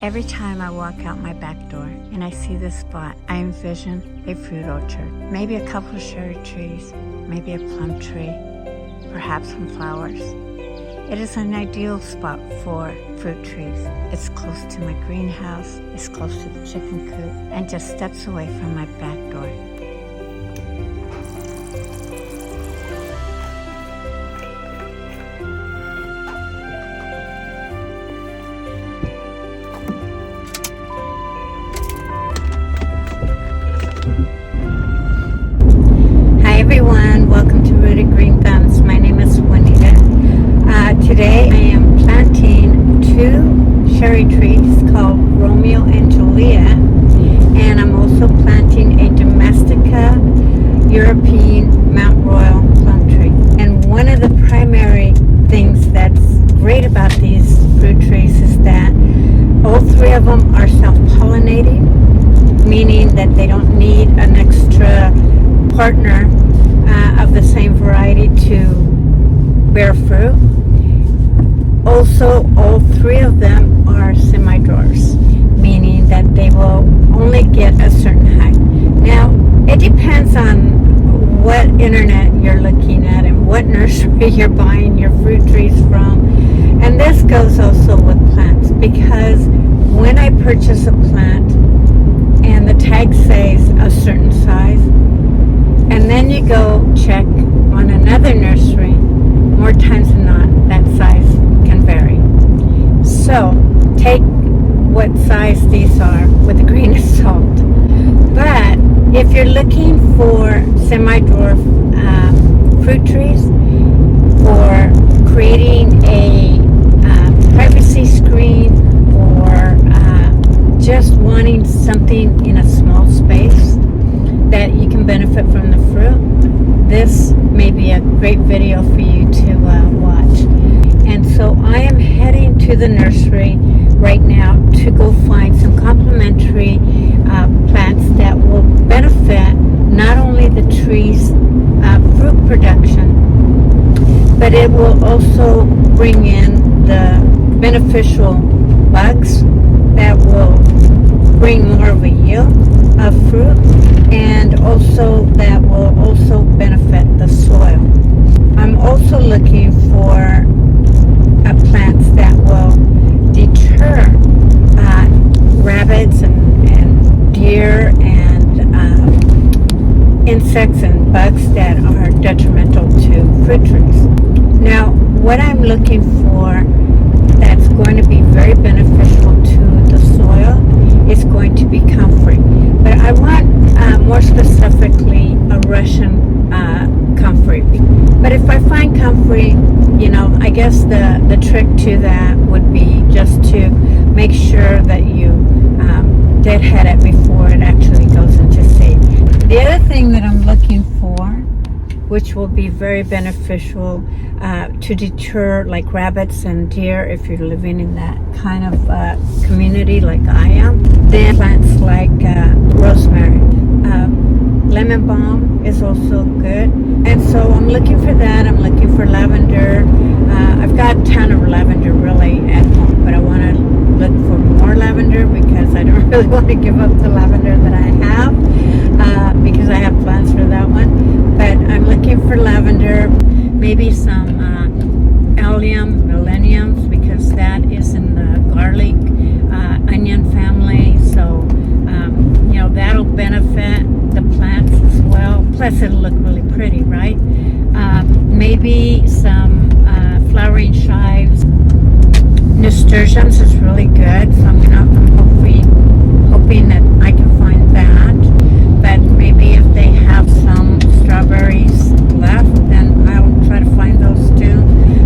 Every time I walk out my back door and I see this spot, I envision a fruit orchard. Maybe a couple of cherry trees, maybe a plum tree, perhaps some flowers. It is an ideal spot for fruit trees. It's close to my greenhouse, it's close to the chicken coop, and just steps away from my back door. Hi everyone, welcome to RootedGreenThumb. My name is Juanita. Today I am planting two cherry trees called Romeo and Juliet, and I'm also planting a Domestica European Mount Royal plum tree. And one of the primary things that's great about these fruit trees is that all three of them are self-pollinating, meaning that they don't need an extra partner of the same variety to bear fruit. Also, all three of them are semi-dwarfs, meaning that they will only get a certain height. Now, it depends on what internet you're looking at and what nursery you're buying your fruit trees from. And this goes also with plants, because when I purchase a plant and the tag says a certain size, and then you go check on another nursery, more times than not, that size can vary. So take what size these are with a grain of salt. But if you're looking for semi-dwarf fruit trees, or creating a privacy screen, or just wanting something in a small space that you can benefit from the fruit, this may be a great video for you to watch. And so I am heading to the nursery right now to go find some complementary plants that will benefit not only the tree's fruit production, but it will also bring in the beneficial bugs that will bring more of a yield of fruit, and also that will also benefit the soil. I'm also looking for plants that will deter rabbits and deer and insects and bugs that are detrimental to fruit trees. Now, what I'm looking for that's going to be very beneficial to the soil is going to be comfrey. But I want more specifically a Russian comfrey. But if I find comfrey, I guess the trick to that would be just to make sure that you deadhead it before it actually goes into seed. The other thing that I'm looking for, which will be very beneficial to deter like rabbits and deer if you're living in that kind of community like I am, then plants like rosemary. Lemon balm is also good, and so I'm looking for that. I'm looking for lavender. I've got a ton of lavender really at home, but I want to look for more lavender because I don't really want to give up the lavender that I have, because I have plans for that one. But I'm looking for lavender, maybe some allium, millenniums, because that is in the garlic, onion family. So, that'll benefit the plants as well. Plus, it'll look really pretty, right? Maybe some flowering chives. Nasturtiums is really good, so I'm hoping that I can find that. But maybe if they have some strawberries left, then I'll try to find those too.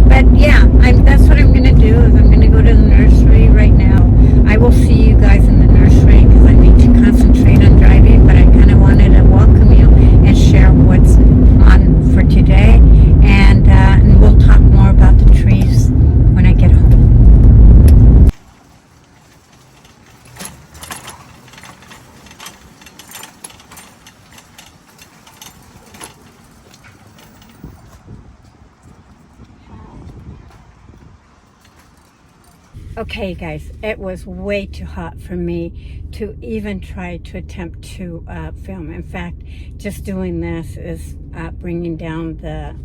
But yeah, that's what I'm going to do. Is I'm going to go to the nursery right now. I will see you guys in the nursery because I need to concentrate on driving, but I kind of wanted to welcome you and share what's on for today, and we'll talk more about the trees when I get home. Okay, guys, it was way too hot for me to even try to attempt to film. In fact, just doing this is bringing down the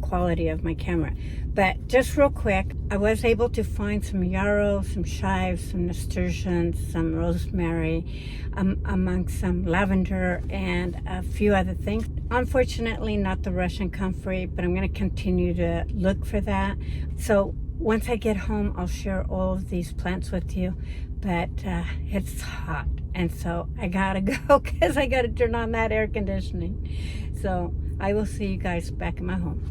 quality of my camera. But just real quick, I was able to find some yarrow, some chives, some nasturtiums, some rosemary, among some lavender and a few other things. Unfortunately, not the Russian comfrey, but I'm going to continue to look for that. So once I get home, I'll share all of these plants with you, but it's hot, and so I gotta go because I gotta turn on that air conditioning. So I will see you guys back in my home.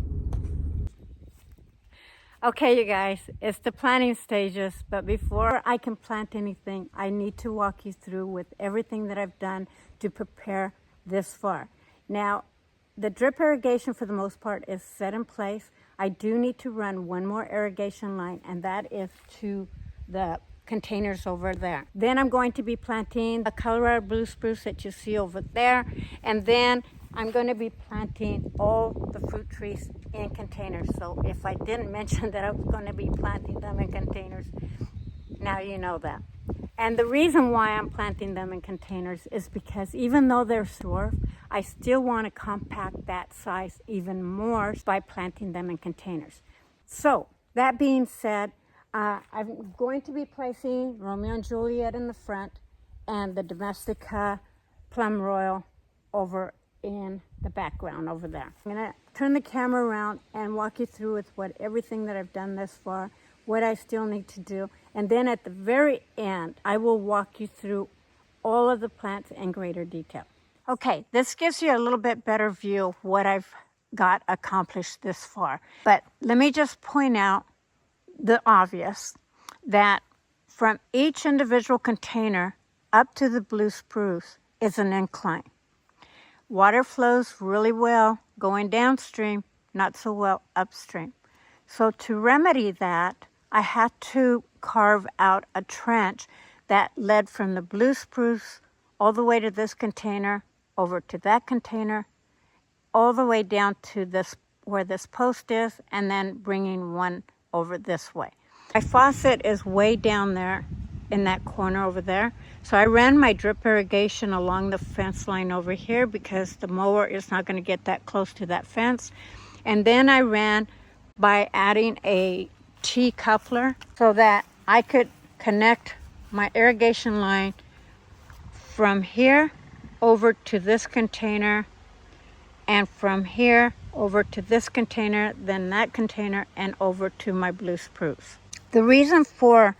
Okay, you guys, it's the planting stages, but before I can plant anything, I need to walk you through with everything that I've done to prepare this far. Now, the drip irrigation for the most part is set in place. I do need to run one more irrigation line, and that is to the containers over there. Then I'm going to be planting the Colorado blue spruce that you see over there, and then I'm going to be planting all the fruit trees in containers. So if I didn't mention that I was going to be planting them in containers, now you know that. And the reason why I'm planting them in containers is because even though they're dwarf, I still want to compact that size even more by planting them in containers. So that being said, I'm going to be placing Romeo and Juliet in the front and the Domestica Plum Royal over in the background over there. I'm going to turn the camera around and walk you through with everything that I've done thus far, what I still need to do, and then at the very end, I will walk you through all of the plants in greater detail. Okay, this gives you a little bit better view of what I've got accomplished this far. But let me just point out the obvious, that from each individual container up to the blue spruce is an incline. Water flows really well going downstream, not so well upstream. So to remedy that, I had to carve out a trench that led from the blue spruce all the way to this container, over to that container, all the way down to this where this post is, and then bringing one over this way. My faucet is way down there in that corner over there. So I ran my drip irrigation along the fence line over here because the mower is not going to get that close to that fence. And then I ran by adding a T-coupler so that I could connect my irrigation line from here over to this container, and from here over to this container, then that container, and over to my blue spruce. The reason for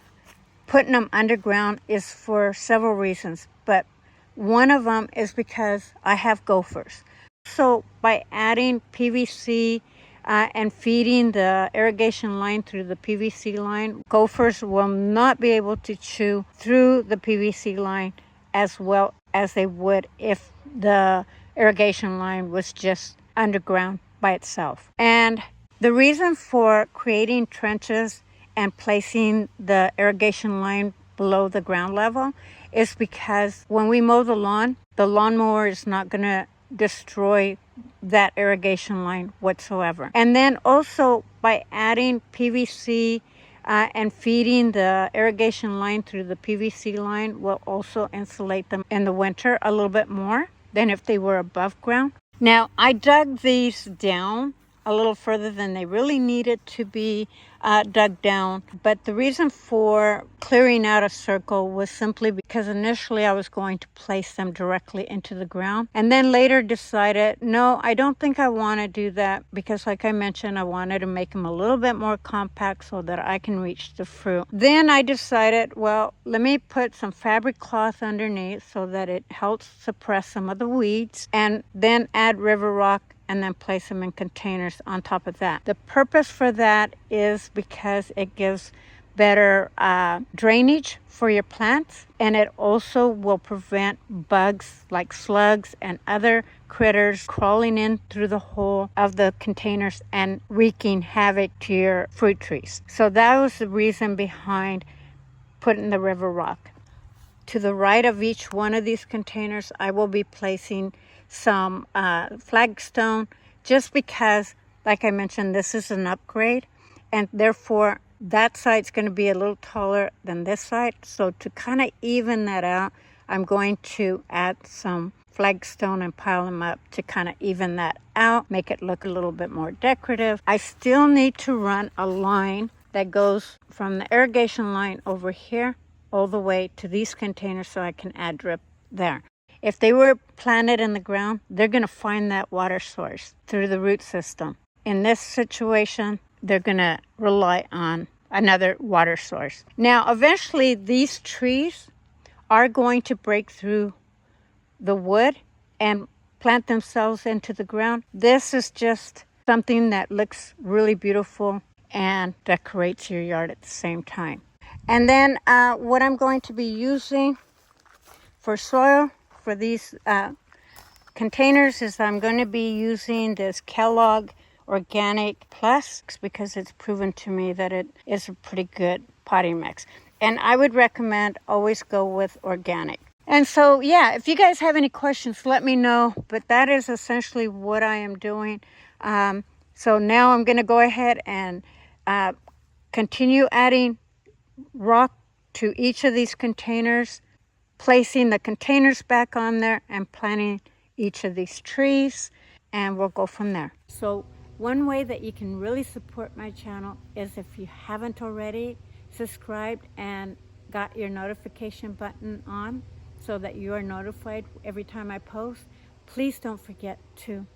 putting them underground is for several reasons, but one of them is because I have gophers. So by adding PVC and feeding the irrigation line through the PVC line, gophers will not be able to chew through the PVC line as well as they would if the irrigation line was just underground by itself. And the reason for creating trenches and placing the irrigation line below the ground level is because when we mow the lawnmower is not going to destroy that irrigation line whatsoever. And then also by adding PVC and feeding the irrigation line through the PVC line will also insulate them in the winter a little bit more than if they were above ground. Now, I dug these down a little further than they really needed to be dug down. But the reason for clearing out a circle was simply because initially I was going to place them directly into the ground, and then later decided, no, I don't think I want to do that, because like I mentioned, I wanted to make them a little bit more compact so that I can reach the fruit. Then I decided, well, let me put some fabric cloth underneath so that it helps suppress some of the weeds, and then add river rock and then place them in containers on top of that. The purpose for that is because it gives better drainage for your plants, and it also will prevent bugs like slugs and other critters crawling in through the hole of the containers and wreaking havoc to your fruit trees. So that was the reason behind putting the river rock. To the right of each one of these containers, I will be placing some flagstone, just because, like I mentioned, this is an upgrade, and therefore that side's going to be a little taller than this side. So to kind of even that out, I'm going to add some flagstone and pile them up to kind of even that out, make it look a little bit more decorative. I still need to run a line that goes from the irrigation line over here all the way to these containers so I can add drip there. If they were planted in the ground, they're going to find that water source through the root system. In this situation, they're going to rely on another water source. Now, eventually, these trees are going to break through the wood and plant themselves into the ground. This is just something that looks really beautiful and decorates your yard at the same time. And then what I'm going to be using for soil for these containers is I'm going to be using this Kellogg Organic Plus because it's proven to me that it is a pretty good potting mix. And I would recommend always go with organic. And so, yeah, if you guys have any questions, let me know. But that is essentially what I am doing. So now I'm going to go ahead and continue adding rock to each of these containers, placing the containers back on there and planting each of these trees, and we'll go from there. So one way that you can really support my channel is if you haven't already subscribed and got your notification button on so that you are notified every time I post. Please don't forget to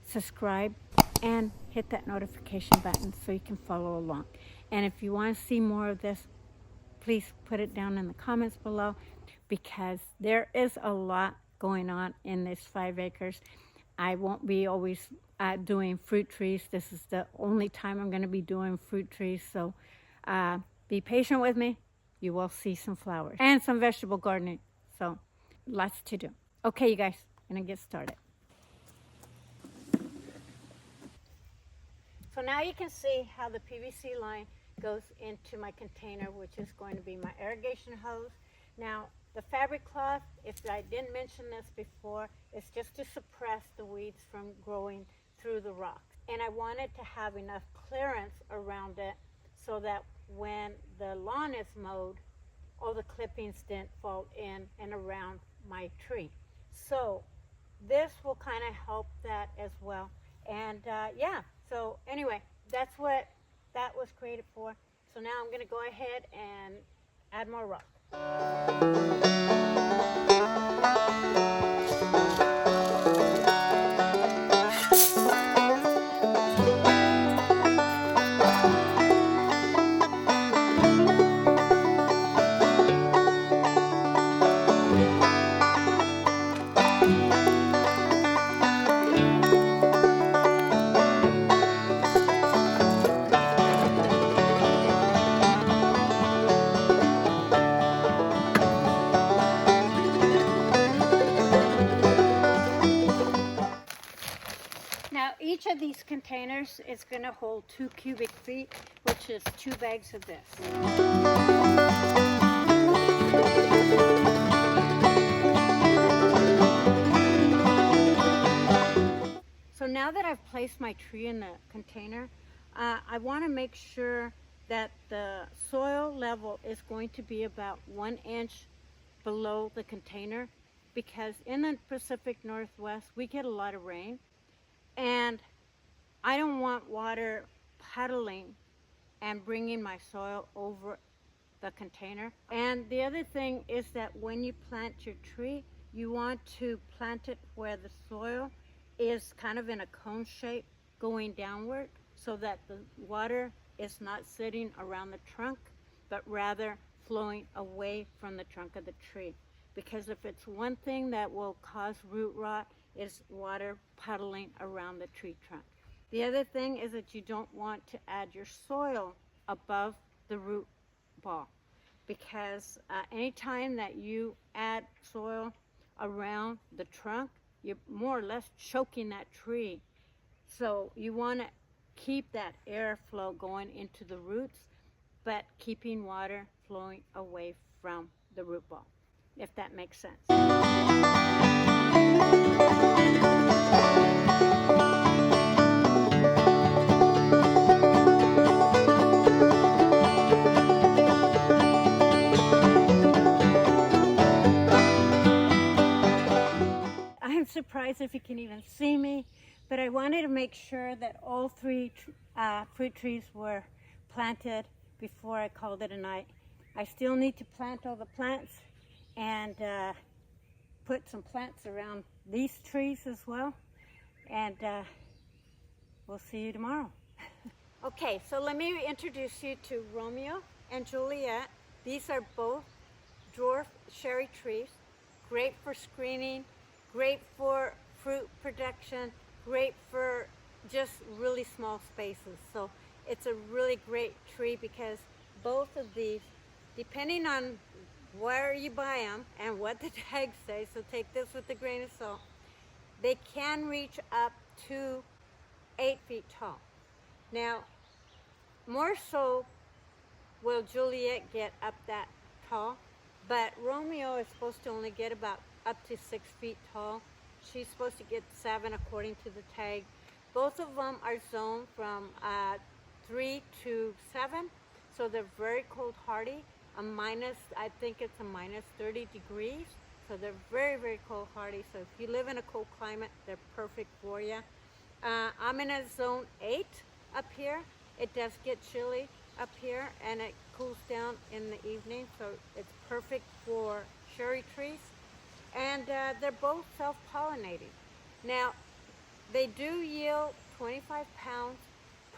subscribe and hit that notification button so you can follow along. And if you want to see more of this, please put it down in the comments below because there is a lot going on in this 5 acres. I won't be always doing fruit trees. This is the only time I'm going to be doing fruit trees. So be patient with me. You will see some flowers and some vegetable gardening. So lots to do. Okay, you guys, I'm going to get started. So now you can see how the PVC line goes into my container, which is going to be my irrigation hose. Now, the fabric cloth, if I didn't mention this before, is just to suppress the weeds from growing through the rocks. And I wanted to have enough clearance around it so that when the lawn is mowed, all the clippings didn't fall in and around my tree. So this will kind of help that as well. And yeah, so anyway, that's what that was created for. So now I'm going to go ahead and add more rock. Each of these containers is going to hold 2 cubic feet, which is 2 bags of this. So now that I've placed my tree in the container, I want to make sure that the soil level is going to be about 1 inch below the container, because in the Pacific Northwest we get a lot of rain. And I don't want water puddling and bringing my soil over the container. And the other thing is that when you plant your tree, you want to plant it where the soil is kind of in a cone shape going downward so that the water is not sitting around the trunk, but rather flowing away from the trunk of the tree. Because if it's one thing that will cause root rot, is water puddling around the tree trunk. The other thing is that you don't want to add your soil above the root ball, because anytime that you add soil around the trunk, you're more or less choking that tree. So you want to keep that airflow going into the roots, but keeping water flowing away from the root ball, if that makes sense. surprised if you can even see me, but I wanted to make sure that all 3 fruit trees were planted before I called it a night. I still need to plant all the plants and put some plants around these trees as well, and we'll see you tomorrow. Okay, so let me introduce you to Romeo and Juliet. These are both dwarf cherry trees, great for screening, great for fruit production, great for just really small spaces. So it's a really great tree because both of these, depending on where you buy them and what the tags say, so take this with a grain of salt, they can reach up to 8 feet tall. Now, more so will Juliet get up that tall, but Romeo is supposed to only get about up to 6 feet tall. She's supposed to get 7 according to the tag. Both of them are zoned from 3 to 7, so they're very cold hardy. I think it's a minus 30 degrees, so they're very, very cold hardy. So if you live in a cold climate, they're perfect for you. I'm in a zone 8 up here. It does get chilly up here and it cools down in the evening, so it's perfect for cherry trees. And they're both self-pollinating. Now, they do yield 25 pounds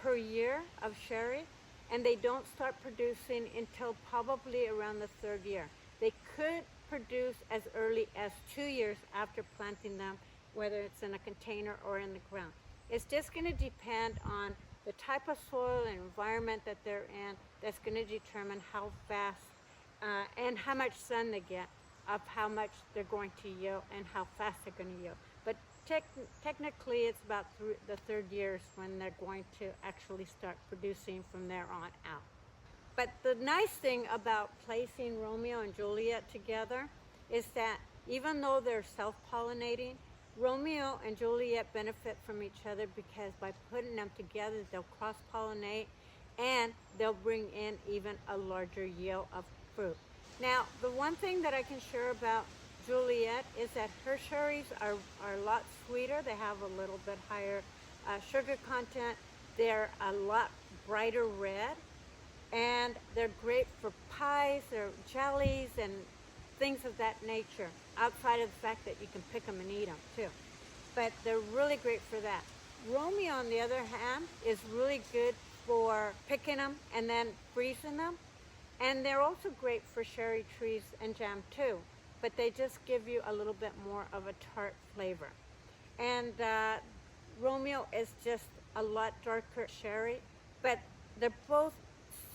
per year of cherry, and they don't start producing until probably around the 3rd year. They could produce as early as 2 years after planting them, whether it's in a container or in the ground. It's just going to depend on the type of soil and environment that they're in. That's going to determine how fast and how much sun they get, of how much they're going to yield and how fast they're going to yield. But technically it's about the 3rd year when they're going to actually start producing from there on out. But the nice thing about placing Romeo and Juliet together is that even though they're self-pollinating, Romeo and Juliet benefit from each other because by putting them together, they'll cross-pollinate and they'll bring in even a larger yield of fruit. Now, the one thing that I can share about Juliet is that her cherries are a lot sweeter. They have a little bit higher sugar content. They're a lot brighter red, and they're great for pies or jellies and things of that nature, outside of the fact that you can pick them and eat them too. But they're really great for that. Romeo, on the other hand, is really good for picking them and then freezing them. And they're also great for cherry trees and jam too, but they just give you a little bit more of a tart flavor. And Romeo is just a lot darker cherry, but they're both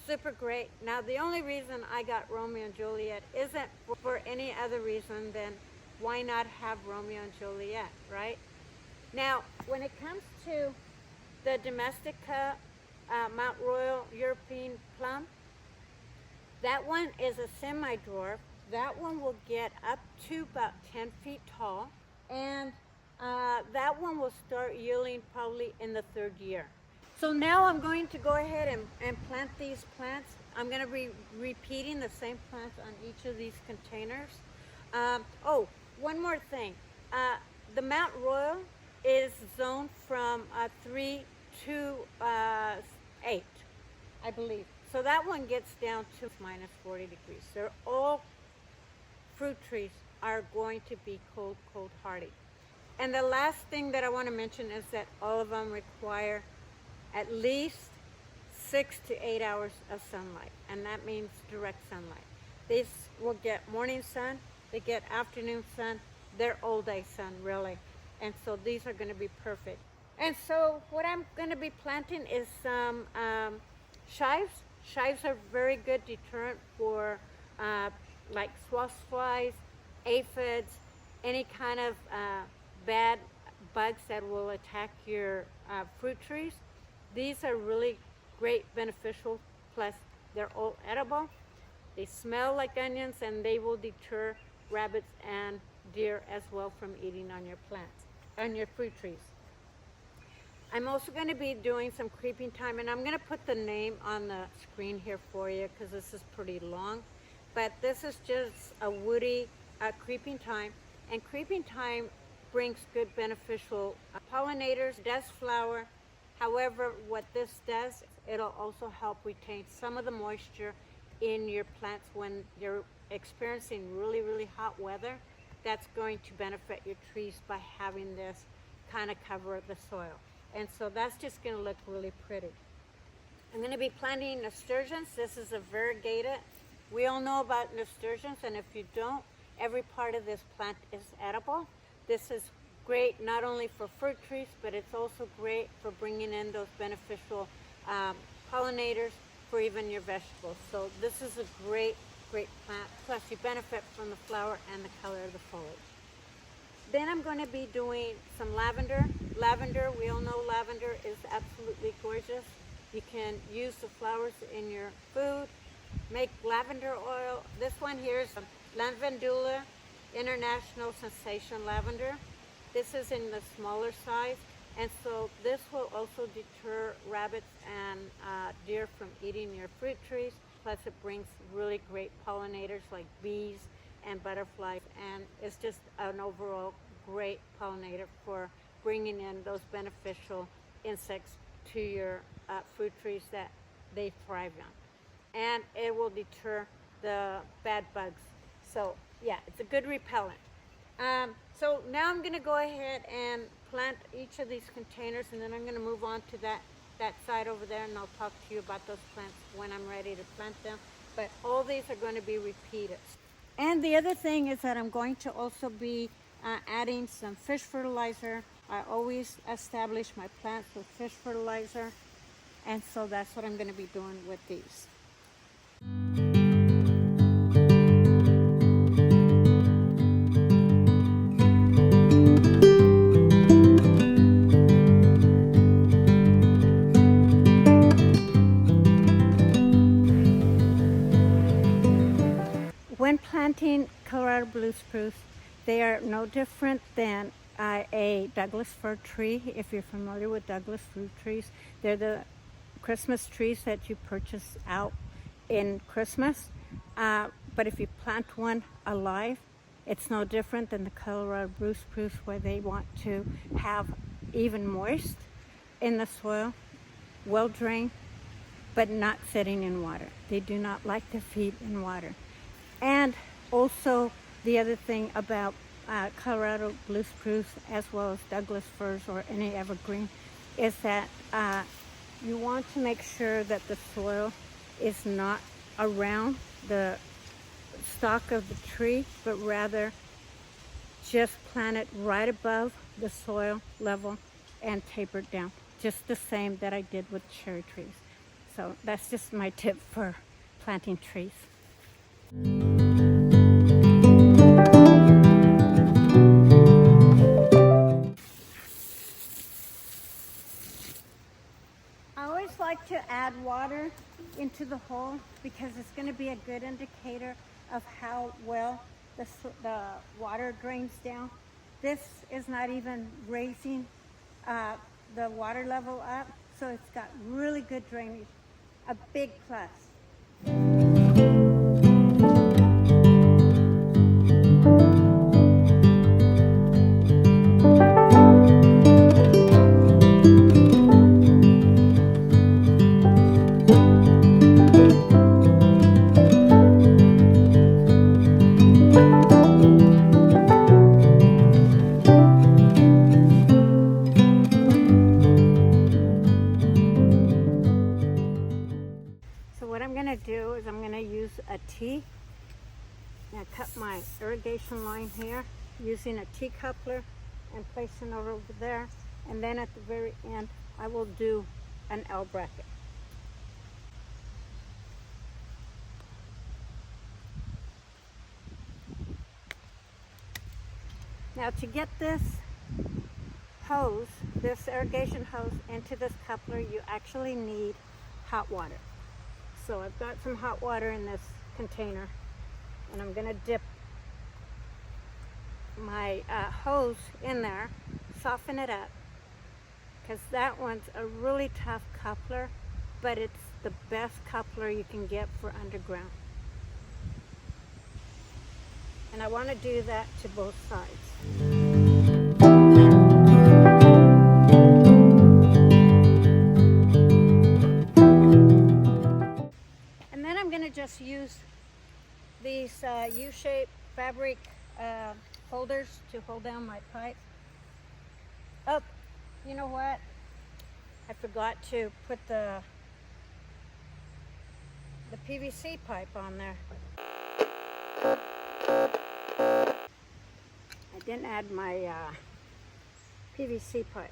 super great. Now, the only reason I got Romeo and Juliet isn't for any other reason than why not have Romeo and Juliet, right? Now, when it comes to the Domestica Mount Royal European Plum, that one is a semi-dwarf. That one will get up to about 10 feet tall, and that one will start yielding probably in the 3rd year. So now I'm going to go ahead and plant these plants. I'm going to be repeating the same plants on each of these containers. Oh, one more thing. The Mount Royal is zoned from 3 to 8, I believe. So that one gets down to minus 40 degrees. They're all fruit trees are going to be cold hardy. And the last thing that I want to mention is that all of them require at least 6 to 8 hours of sunlight, and that means direct sunlight. These will get morning sun, they get afternoon sun, they're all day sun really, and so these are going to be perfect. And so what I'm going to be planting is some chives. Chives are very good deterrent for like wasp flies, aphids, any kind of bad bugs that will attack your fruit trees. These are really great beneficial, plus they're all edible. They smell like onions and they will deter rabbits and deer as well from eating on your plants, on your fruit trees. I'm also going to be doing some creeping thyme, and I'm going to put the name on the screen here for you because this is pretty long. But this is just a woody creeping thyme, and creeping thyme brings good beneficial pollinators, does flower. However, what this does, it'll also help retain some of the moisture in your plants when you're experiencing really, really hot weather. That's going to benefit your trees by having this kind of cover the soil. And so that's just going to look really pretty. I'm going to be planting nasturtiums. This is a variegated. We all know about nasturtiums, and if you don't, every part of this plant is edible. This is great not only for fruit trees, but it's also great for bringing in those beneficial pollinators for even your vegetables. So this is a great, great plant. Plus you benefit from the flower and the color of the foliage. Then I'm going to be doing some lavender. Lavender, we all know lavender is absolutely gorgeous. You can use the flowers in your food, make lavender oil. This one here is Lavandula International Sensation Lavender. This is in the smaller size, and so this will also deter rabbits and deer from eating your fruit trees. Plus it brings really great pollinators like bees and butterflies, and it's just an overall great pollinator for bringing in those beneficial insects to your fruit trees that they thrive on. And it will deter the bad bugs. So yeah, it's a good repellent. So now I'm going to go ahead and plant each of these containers, and then I'm going to move on to that side over there, and I'll talk to you about those plants when I'm ready to plant them. But all these are going to be repeated. And the other thing is that I'm going to also be adding some fish fertilizer. I always establish my plants with fish fertilizer, and so that's what I'm going to be doing with these. When planting Colorado blue spruce, they are no different than a Douglas fir tree. If you're familiar with Douglas fruit trees, they're the Christmas trees that you purchase out in Christmas. But if you plant one alive, it's no different than the Colorado blue spruce, where they want to have even moist in the soil, well drained, but not sitting in water. They do not like to feed in water. And also the other thing about Colorado blue spruce, as well as Douglas firs or any evergreen, is that you want to make sure that the soil is not around the stalk of the tree, but rather just plant it right above the soil level and taper it down, just the same that I did with cherry trees. So that's just my tip for planting trees. I always like to add water into the hole because it's going to be a good indicator of how well the water drains down. This is not even raising the water level up, so it's got really good drainage, a big plus. Do is I'm going to use a T. Now cut my irrigation line here using a T coupler and placing it over there, and then at the very end I will do an L bracket. Now to get this hose, this irrigation hose, into this coupler, you actually need hot water. So I've got some hot water in this container, and I'm going to dip my hose in there, soften it up, because that one's a really tough coupler, but it's the best coupler you can get for underground. And I want to do that to both sides. U-shaped fabric holders to hold down my pipe. Oh, you know what? I forgot to put the PVC pipe on there. I didn't add my PVC pipe.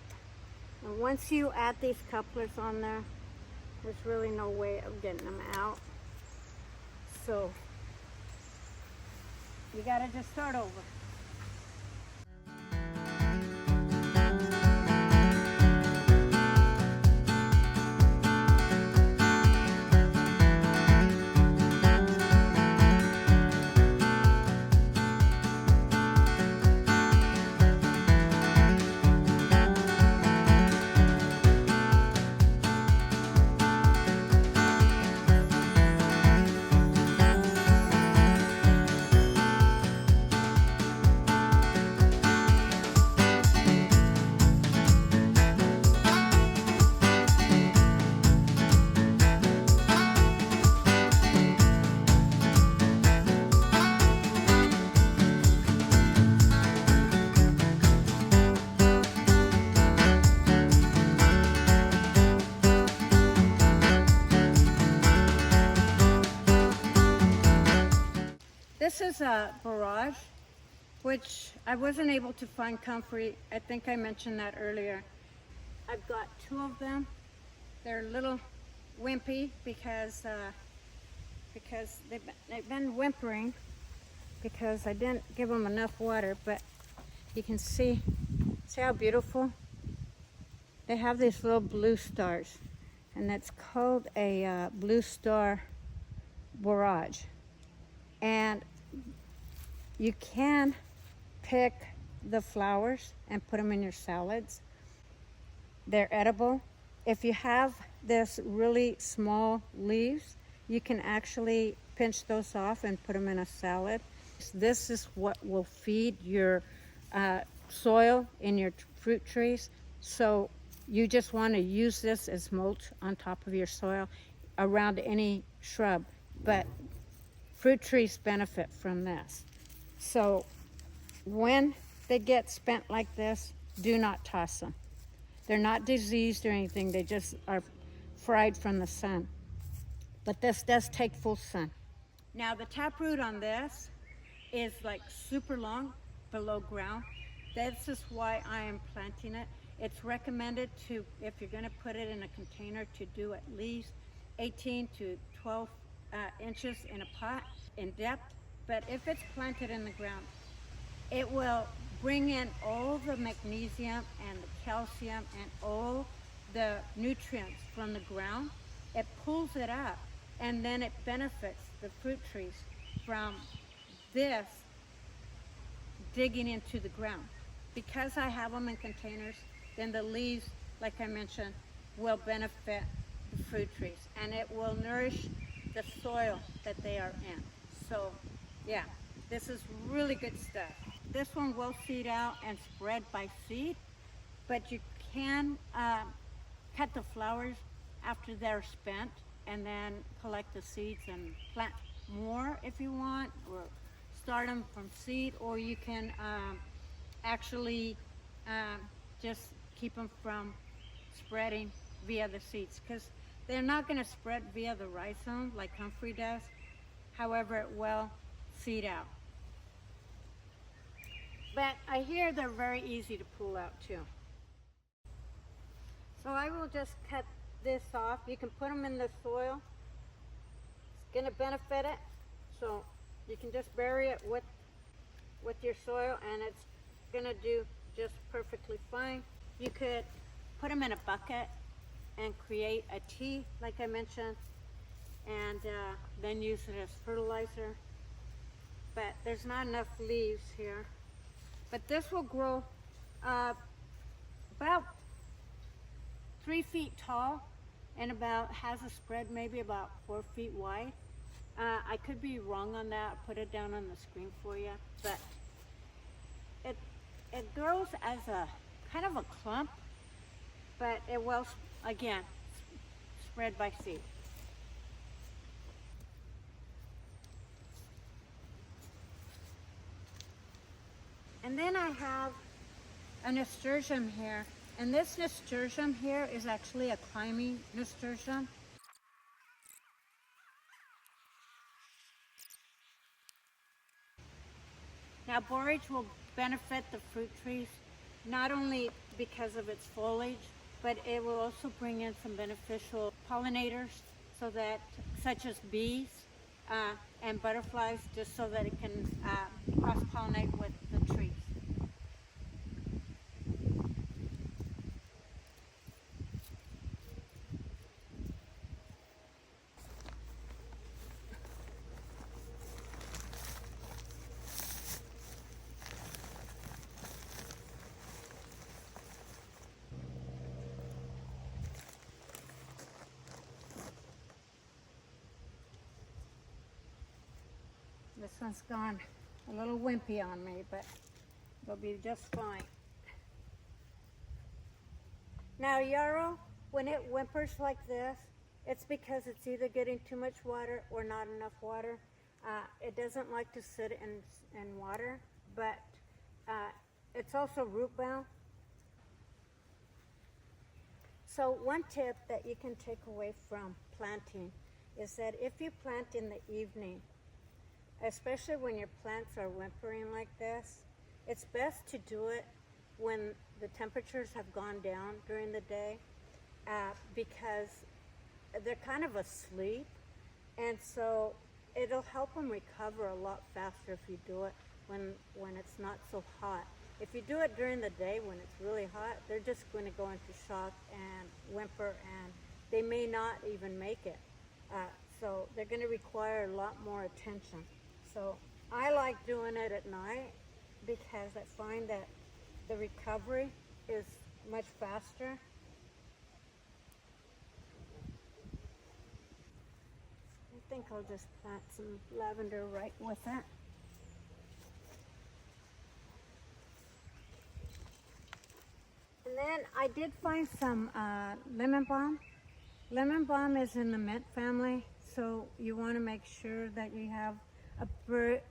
And once you add these couplers on there, there's really no way of getting them out. So you gotta just start over. This is a barrage, which I wasn't able to find comfrey. I think I mentioned that earlier. I've got 2 of them. They're a little wimpy because they've been whimpering because I didn't give them enough water, but you can see how beautiful. They have these little blue stars, and that's called a blue star barrage. And you can pick the flowers and put them in your salads. They're edible. If you have this really small leaves, you can actually pinch those off and put them in a salad. This is what will feed your soil in your fruit trees. So you just want to use this as mulch on top of your soil around any shrub. But fruit trees benefit from this. So when they get spent like this, do not toss them. They're not diseased or anything, they just are fried from the sun. But this does take full sun. Now the taproot on this is like super long below ground. This is why I am planting it. It's recommended to, if you're gonna put it in a container, to do at least 18 to 12 inches in a pot in depth. But if it's planted in the ground, it will bring in all the magnesium and the calcium and all the nutrients from the ground. It pulls it up, and then it benefits the fruit trees from this digging into the ground. Because I have them in containers, then the leaves, like I mentioned, will benefit the fruit trees, and it will nourish the soil that they are in. So yeah, this is really good stuff. This one will seed out and spread by seed, but you can cut the flowers after they're spent and then collect the seeds and plant more if you want, or start them from seed, or you can actually just keep them from spreading via the seeds, because they're not going to spread via the rhizome like comfrey does. However, it will seed out. But I hear they're very easy to pull out too. So I will just cut this off. You can put them in the soil. It's going to benefit it. So you can just bury it with your soil, and it's going to do just perfectly fine. You could put them in a bucket and create a tea, like I mentioned, and then use it as fertilizer. But there's not enough leaves here. But this will grow about 3 feet tall, and about has a spread maybe about 4 feet wide. I could be wrong on that. I'll put it down on the screen for you. But it grows as a kind of a clump, but it will, again, spread by seed. And then I have a nasturtium here. And this nasturtium here is actually a climbing nasturtium. Now borage will benefit the fruit trees, not only because of its foliage, but it will also bring in some beneficial pollinators, so that, such as bees and butterflies, just so that it can cross-pollinate with the trees. This one's gone a little wimpy on me, but it'll be just fine. Now yarrow, when it whimpers like this, it's because it's either getting too much water or not enough water. It doesn't like to sit in water, but it's also root bound. So one tip that you can take away from planting is that if you plant in the evening, especially when your plants are whimpering like this, it's best to do it when the temperatures have gone down during the day, because they're kind of asleep, and so it'll help them recover a lot faster if you do it when it's not so hot. If you do it during the day when it's really hot, they're just going to go into shock and whimper, and they may not even make it. So they're going to require a lot more attention. So I like doing it at night because I find that the recovery is much faster. I think I'll just plant some lavender right with it. And then I did find some lemon balm. Lemon balm is in the mint family, so you want to make sure that you have a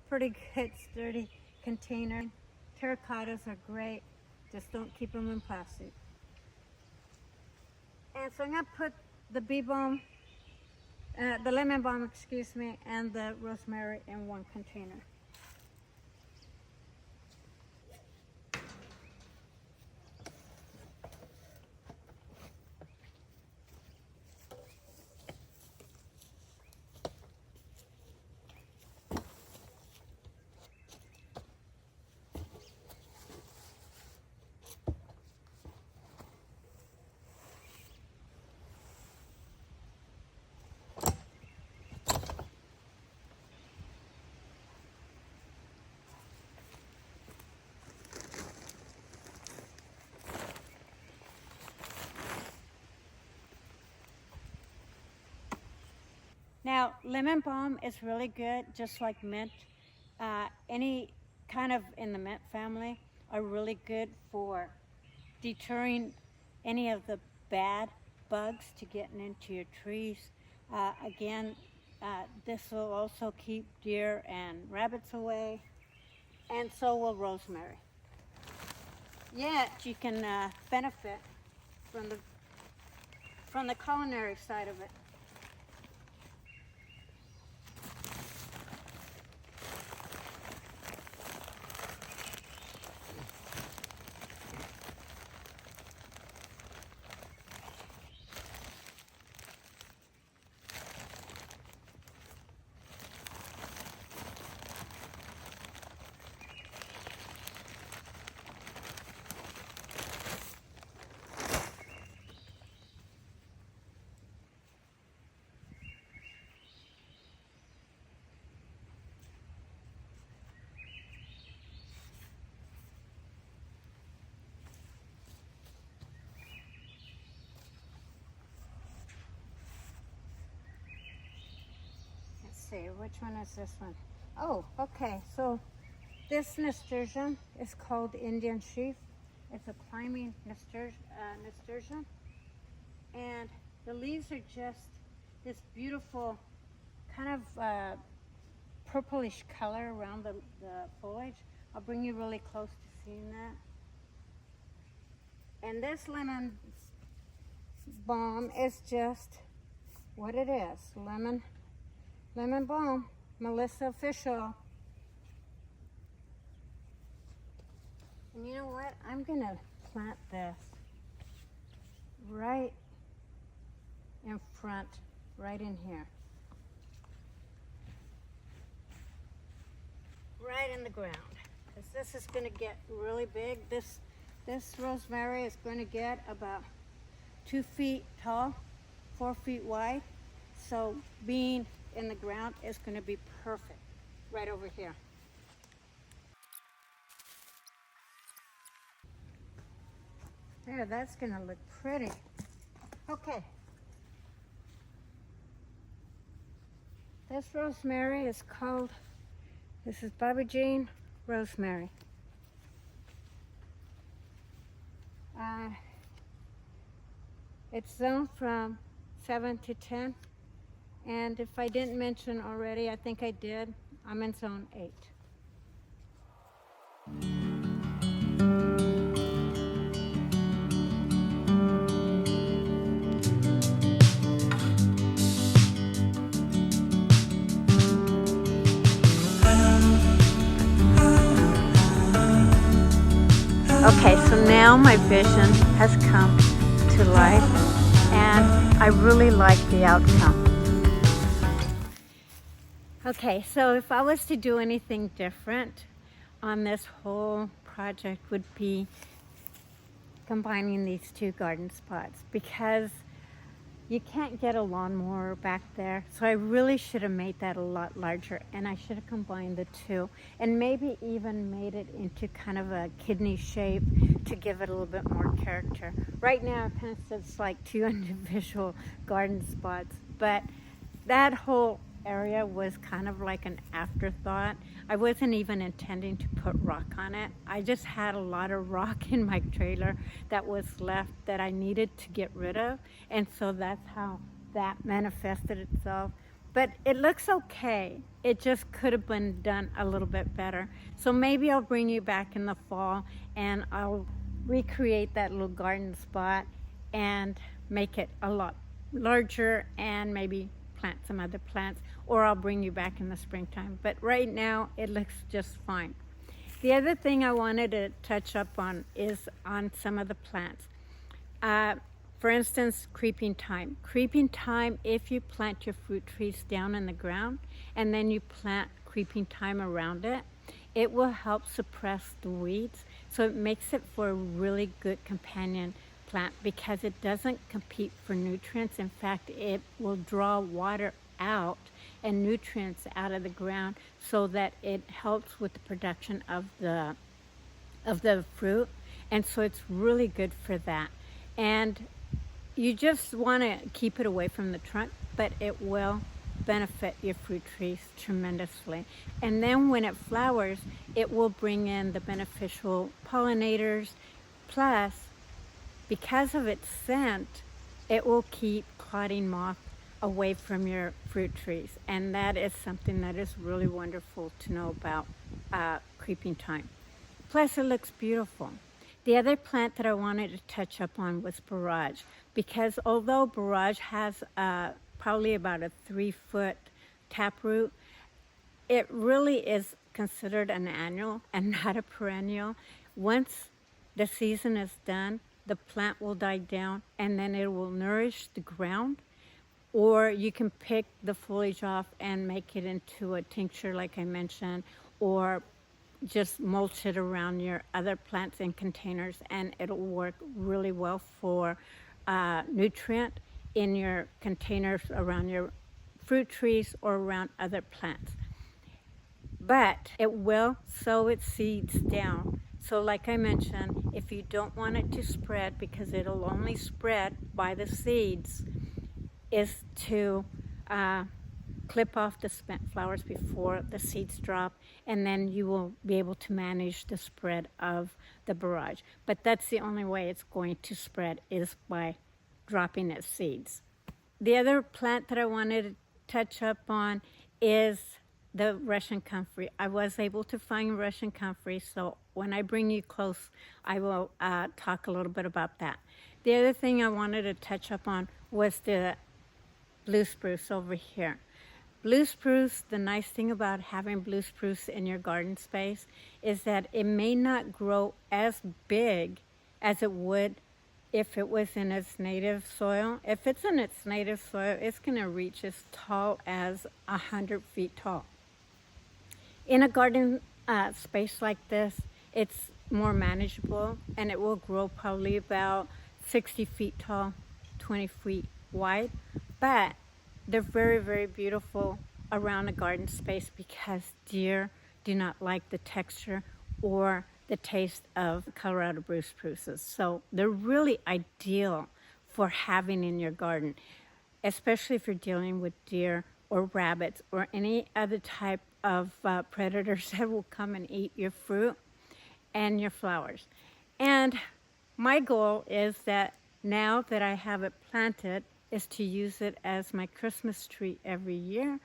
pretty good sturdy container. Terracottas are great, just don't keep them in plastic. And so I'm going to put the bee balm, the lemon balm, excuse me, and the rosemary in one container. Now, lemon balm is really good, just like mint. Any kind of in the mint family are really good for deterring any of the bad bugs to getting into your trees. Again, this will also keep deer and rabbits away, and so will rosemary. Yet you can benefit from the culinary side of it. See, which one is this one? Oh, okay. So this nasturtium is called Indian sheaf. It's a climbing nasturtium, and the leaves are just this beautiful kind of purplish color around the foliage. I'll bring you really close to seeing that. And this lemon balm is just what it is. Lemon balm. Melissa official. And you know what? I'm gonna plant this right in front, right in here. Right in the ground. Because this is gonna get really big. This rosemary is going to get about 2 feet tall, 4 feet wide. So being in the ground is going to be perfect right over here. There, that's going to look pretty. Okay. This rosemary is called, this is Bobby Jean rosemary. It's zoned from 7 to 10. And if I didn't mention already, I think I did, I'm in zone 8. Okay, so now my vision has come to life, and I really like the outcome. Okay, so if I was to do anything different on this whole project would be combining these 2 garden spots, because you can't get a lawnmower back there. So I really should have made that a lot larger, and I should have combined the 2 and maybe even made it into kind of a kidney shape to give it a little bit more character. Right now it kind of sits like 2 individual garden spots, but that whole area was kind of like an afterthought. I wasn't even intending to put rock on it. I just had a lot of rock in my trailer that was left that I needed to get rid of, and so that's how that manifested itself. But it looks okay. It just could have been done a little bit better. So maybe I'll bring you back in the fall and I'll recreate that little garden spot and make it a lot larger and maybe plant some other plants, or I'll bring you back in the springtime. But right now it looks just fine. The other thing I wanted to touch up on is on some of the plants. For instance, creeping thyme. Creeping thyme, if you plant your fruit trees down in the ground and then you plant creeping thyme around it, it will help suppress the weeds. So it makes it for a really good companion plant because it doesn't compete for nutrients. In fact, it will draw water out and nutrients out of the ground so that it helps with the production of the fruit. And so it's really good for that. And you just want to keep it away from the trunk, but it will benefit your fruit trees tremendously. And then when it flowers, it will bring in the beneficial pollinators. Plus, because of its scent, it will keep clotting moth away from your fruit trees. And that is something that is really wonderful to know about creeping thyme. Plus, it looks beautiful. The other plant that I wanted to touch up on was borage, because although borage has probably about a 3-foot taproot, it really is considered an annual and not a perennial. Once the season is done, the plant will die down and then it will nourish the ground, or you can pick the foliage off and make it into a tincture like I mentioned, or just mulch it around your other plants in containers, and it'll work really well for nutrient in your containers around your fruit trees or around other plants. But it will sow its seeds down. So like I mentioned, if you don't want it to spread, because it'll only spread by the seeds, is to clip off the spent flowers before the seeds drop, and then you will be able to manage the spread of the borage. But that's the only way it's going to spread, is by dropping its seeds. The other plant that I wanted to touch up on is the Russian comfrey. I was able to find Russian comfrey, so when I bring you close, I will talk a little bit about that. The other thing I wanted to touch up on was the blue spruce over here. Blue spruce, the nice thing about having blue spruce in your garden space is that it may not grow as big as it would if it was in its native soil. If it's in its native soil, it's going to reach as tall as 100 feet tall. In a garden space like this, it's more manageable, and it will grow probably about 60 feet tall, 20 feet wide, but they're very, very beautiful around a garden space because deer do not like the texture or the taste of Colorado blue spruces. So they're really ideal for having in your garden, especially if you're dealing with deer or rabbits or any other type of predators that will come and eat your fruit and your flowers. And my goal is that now that I have it planted, is to use it as my Christmas tree every year,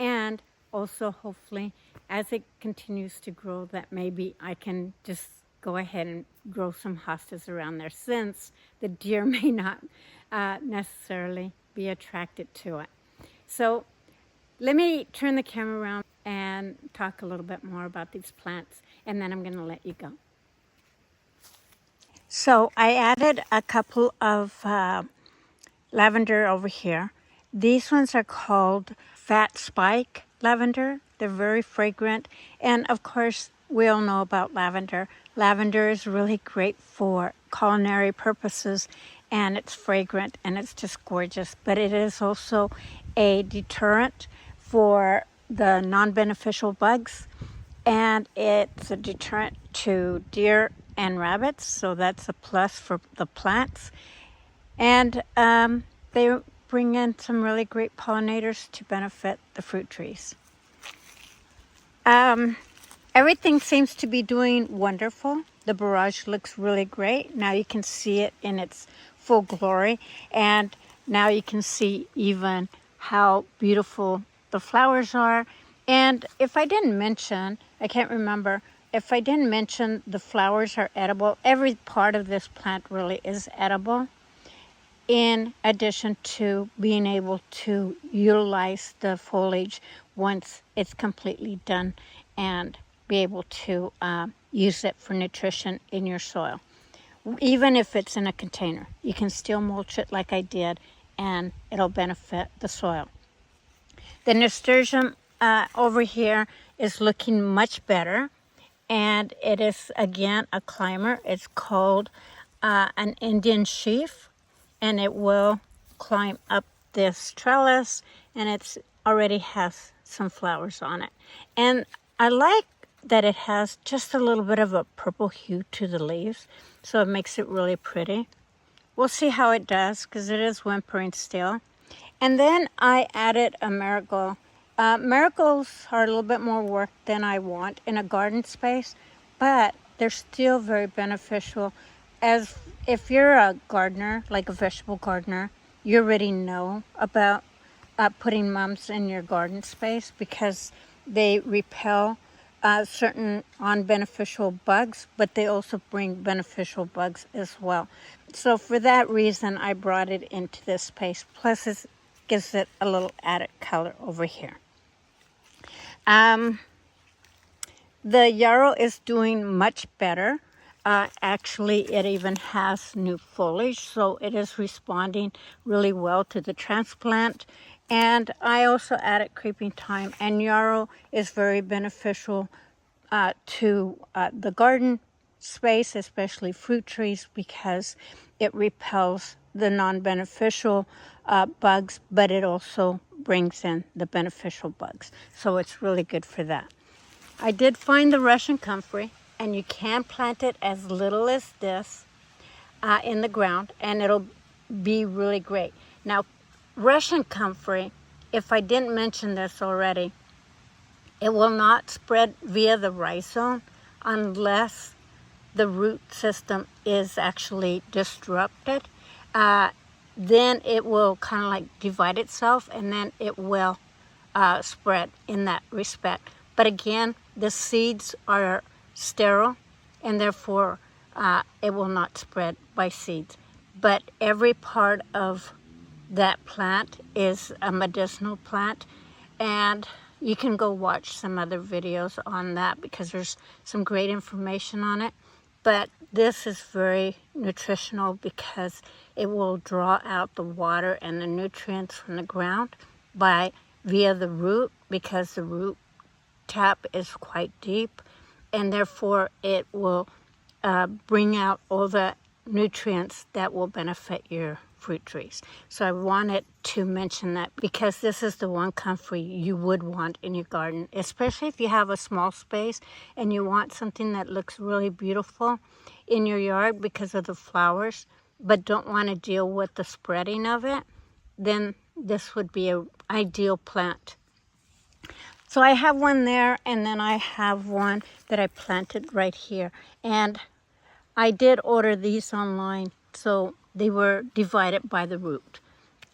and also hopefully as it continues to grow that maybe I can just go ahead and grow some hostas around there, since the deer may not necessarily be attracted to it. So let me turn the camera around and talk a little bit more about these plants, and then I'm going to let you go. So I added a couple of lavender over here. These ones are called fat spike lavender. They're very fragrant, and of course we all know about lavender. Lavender is really great for culinary purposes, and it's fragrant and it's just gorgeous, but it is also a deterrent for the non-beneficial bugs, and it's a deterrent to deer and rabbits, so that's a plus for the plants. And they bring in some really great pollinators to benefit the fruit trees. Everything seems to be doing wonderful. The barrage looks really great. Now you can see it in its full glory. And now you can see even how beautiful the flowers are. And if I didn't mention, I can't remember, if I didn't mention the flowers are edible, every part of this plant really is edible, in addition to being able to utilize the foliage once it's completely done and be able to use it for nutrition in your soil. Even if it's in a container, you can still mulch it like I did, and it'll benefit the soil. The nasturtium over here is looking much better, and it is again a climber. It's called an Indian sheaf, and it will climb up this trellis, and it's already has some flowers on it. And I like that it has just a little bit of a purple hue to the leaves, so it makes it really pretty. We'll see how it does, because it is whimpering still. And then I added a marigold. Marigolds are a little bit more work than I want in a garden space, but they're still very beneficial. As if you're a gardener, like a vegetable gardener, you already know about putting mums in your garden space, because they repel certain unbeneficial bugs, but they also bring beneficial bugs as well. So for that reason, I brought it into this space. Plus, it gives it a little added color over here. The yarrow is doing much better. Actually, it even has new foliage, so it is responding really well to the transplant. And I also added creeping thyme, and yarrow is very beneficial to the garden space, especially fruit trees, because it repels the non-beneficial bugs, but it also brings in the beneficial bugs. So it's really good for that. I did find the Russian comfrey, and you can plant it as little as this in the ground, and it'll be really great. Now, Russian comfrey, if I didn't mention this already, it will not spread via the rhizome unless the root system is actually disrupted. Then it will kind of like divide itself, and then it will spread in that respect. But again, the seeds are sterile, and therefore it will not spread by seeds. But every part of that plant is a medicinal plant, and you can go watch some other videos on that because there's some great information on it. But this is very nutritional because it will draw out the water and the nutrients from the ground via the root, because the root tap is quite deep, and therefore it will bring out all the nutrients that will benefit your fruit trees. So I wanted to mention that because this is the one comfrey you would want in your garden, especially if you have a small space and you want something that looks really beautiful in your yard because of the flowers, but don't want to deal with the spreading of it, then this would be an ideal plant. So I have one there, and then I have one that I planted right here. And I did order these online, so they were divided by the root.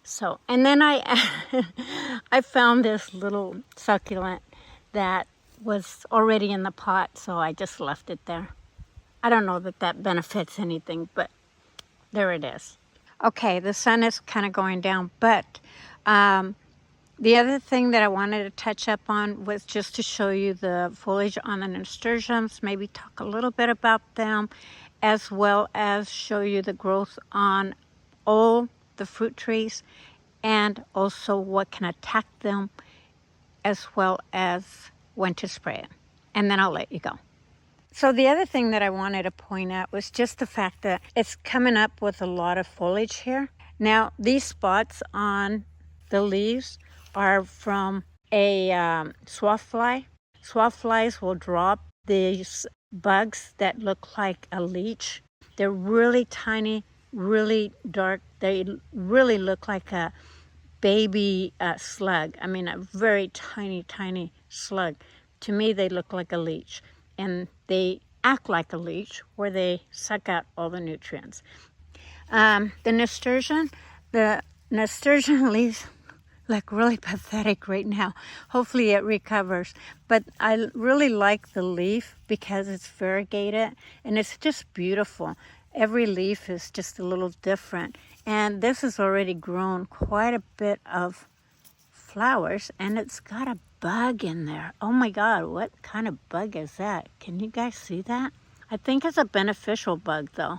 So, and then I I found this little succulent that was already in the pot, so I just left it there. I don't know that that benefits anything, but there it is. Okay, the sun is kind of going down, but the other thing that I wanted to touch up on was just to show you the foliage on the nasturtiums, maybe talk a little bit about them, as well as show you the growth on all the fruit trees, and also what can attack them, as well as when to spray it. And then I'll let you go. So the other thing that I wanted to point out was just the fact that it's coming up with a lot of foliage here. Now, these spots on the leaves are from a swath fly. Swath flies will drop these bugs that look like a leech. They're really tiny, really dark. They really look like a baby slug. I mean, a very tiny, tiny slug. To me, they look like a leech. And they act like a leech, where they suck out all the nutrients. The nasturtium leaves look really pathetic right now. Hopefully it recovers. But I really like the leaf because it's variegated and it's just beautiful. Every leaf is just a little different. And this has already grown quite a bit of flowers, and it's got a bug in there. Oh my God, what kind of bug is that? Can you guys see that? I think it's a beneficial bug though.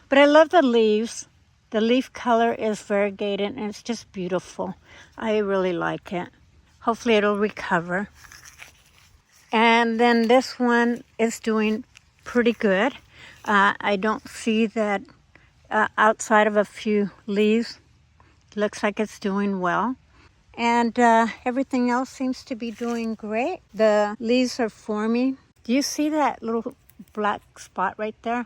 But I love the leaves. The leaf color is variegated and it's just beautiful. I really like it. Hopefully it'll recover. And then this one is doing pretty good. I don't see that outside of a few leaves. Looks like it's doing well. And everything else seems to be doing great. The leaves are forming. Do you see that little black spot right there?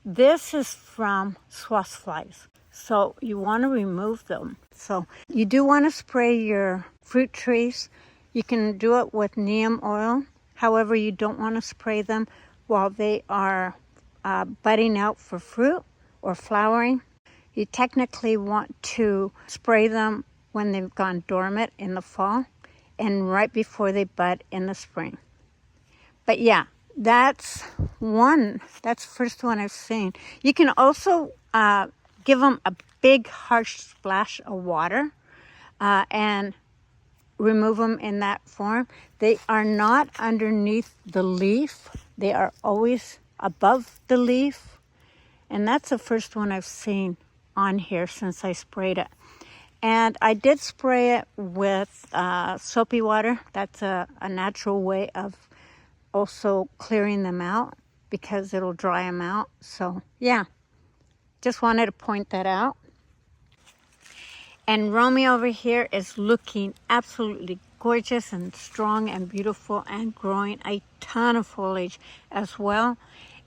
This is from swath flies, so you want to remove them. So you do want to spray your fruit trees. You can do it with neem oil. However, you don't want to spray them while they are budding out for fruit or flowering. You technically want to spray them when they've gone dormant in the fall and right before they bud in the spring. But yeah, that's the first one I've seen. You can also give them a big harsh splash of water and remove them in that form. They are not underneath the leaf. They are always above the leaf. And that's the first one I've seen on here since I sprayed it. And I did spray it with soapy water. That's a natural way of also clearing them out because it'll dry them out. So yeah, just wanted to point that out. And Romeo over here is looking absolutely gorgeous and strong and beautiful and growing a ton of foliage as well.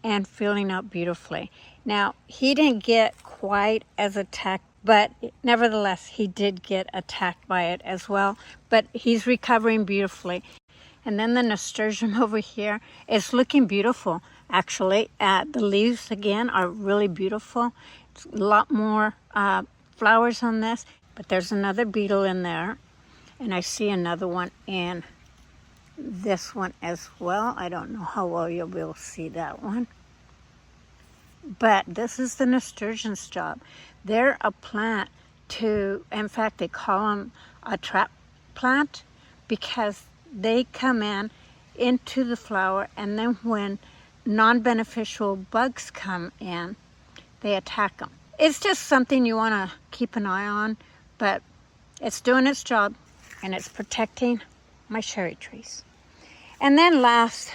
and filling up beautifully. Now, he didn't get quite as attacked, but nevertheless, he did get attacked by it as well, but he's recovering beautifully. And then the nasturtium over here is looking beautiful, actually. The leaves, again, are really beautiful. It's a lot more flowers on this, but there's another beetle in there. And I see another one in this one as well. I don't know how well you'll be able to see that one. But this is the nasturtium's job. They're a plant to, in fact, they call them a trap plant because they come into the flower, and then when non-beneficial bugs come in, they attack them. It's just something you want to keep an eye on, but it's doing its job, and it's protecting my cherry trees. And then last,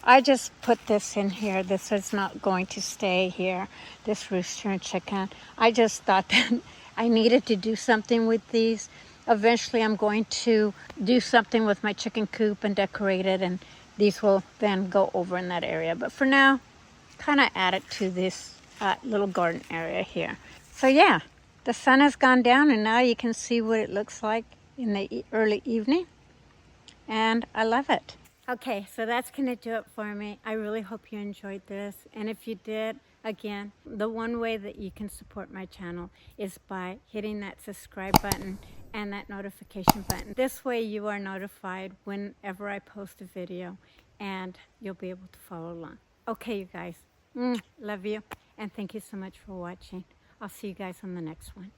I just put this in here. This is not going to stay here, this rooster and chicken. I just thought that I needed to do something with these. Eventually I'm going to do something with my chicken coop and decorate it, and these will then go over in that area. But for now, kind of add it to this little garden area here. So yeah, the sun has gone down, and now you can see what it looks like in the early evening. And I love it. Okay, so that's going to do it for me. I really hope you enjoyed this. And if you did, again, the one way that you can support my channel is by hitting that subscribe button and that notification button. This way you are notified whenever I post a video, and you'll be able to follow along. Okay, you guys, love you, and thank you so much for watching. I'll see you guys on the next one.